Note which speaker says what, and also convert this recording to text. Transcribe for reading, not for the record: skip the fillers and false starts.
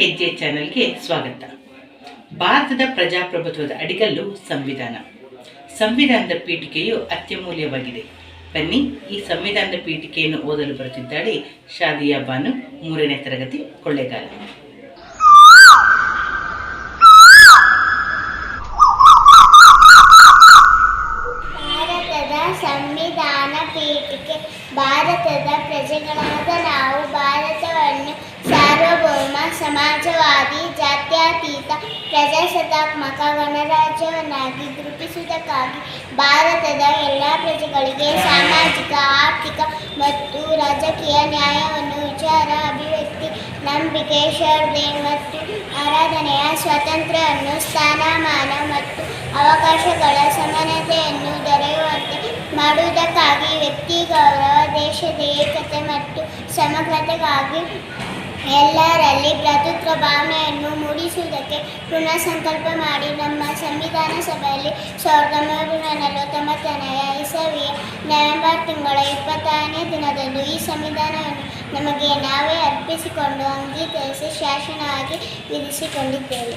Speaker 1: ಹೆಜ್ಜೆ ಚಾನೆಲ್ಗೆ ಸ್ವಾಗತ. ಭಾರತದ ಪ್ರಜಾಪ್ರಭುತ್ವದ ಅಡಿಗಲ್ಲು ಸಂವಿಧಾನ. ಸಂವಿಧಾನದ ಪೀಠಿಕೆಯು ಅತ್ಯಮೂಲ್ಯವಾಗಿದೆ. ಬನ್ನಿ, ಈ ಸಂವಿಧಾನದ ಪೀಠಿಕೆಯನ್ನು ಓದಲು ಬರುತ್ತಿದ್ದಾಳೆ ಶಾದಿಯಾ ಬಾನು, 3ನೇ ತರಗತಿ, ಕೊಳ್ಳೇಗಾಲ.
Speaker 2: ಭಾರತದ ಸಂವಿಧಾನ ಪೀಠಿಕೆ. ಭಾರತದ ಪ್ರಜೆಗಳಾದ ನಾವು ಭಾರತವನ್ನು ಸಾರ್ವಭೌಮ, ಸಮಾಜವಾದಿ, ಜಾತ್ಯತೀತ, ಪ್ರಜಾಸತ್ತಾತ್ಮಕ ಗಣರಾಜ್ಯವನ್ನಾಗಿ ರೂಪಿಸುವುದಕ್ಕಾಗಿ ಭಾರತದ ಎಲ್ಲ ಪ್ರಜೆಗಳಿಗೆ ಸಾಮಾಜಿಕ, ಆರ್ಥಿಕ ಮತ್ತು ರಾಜಕೀಯ ನ್ಯಾಯವನ್ನು, ವಿಚಾರ, ಅಭಿವ್ಯಕ್ತಿ, ನಂಬಿಕೆ, ಶ್ರದ್ಧೆ ಮತ್ತು ಆರಾಧನೆಯ ಸ್ವಾತಂತ್ರ್ಯವನ್ನು, ಸ್ಥಾನಮಾನ ಮತ್ತು ಅವಕಾಶಗಳ ಸಮಾನತೆಯನ್ನು ದೊರೆಯುವಂತೆ ಮಾಡುವುದಕ್ಕಾಗಿ ವ್ಯಕ್ತಿ ಗೌರವ, ದೇಶದ ಏಕತೆ ಮತ್ತು ಸಮಗ್ರತೆಗಾಗಿ ಎಲ್ಲರಲ್ಲಿ ಭ್ರಾತೃತ್ವ ಭಾವನೆಯನ್ನು ಮೂಡಿಸುವುದಕ್ಕೆ ಪುನಃ ಸಂಕಲ್ಪ ಮಾಡಿ ನಮ್ಮ ಸಂವಿಧಾನ ಸಭೆಯಲ್ಲಿ 1949ನೇ ಇಸವಿಯ ನವೆಂಬರ್ ತಿಂಗಳ 20ನೇ ದಿನದಂದು ಈ ಸಂವಿಧಾನವನ್ನು ನಮಗೆ ನಾವೇ ಅರ್ಪಿಸಿಕೊಂಡು ಅಂಗೀಕರಿಸಿ ಶಾಸನವಾಗಿ ವಿಧಿಸಿಕೊಂಡಿದ್ದೇವೆ.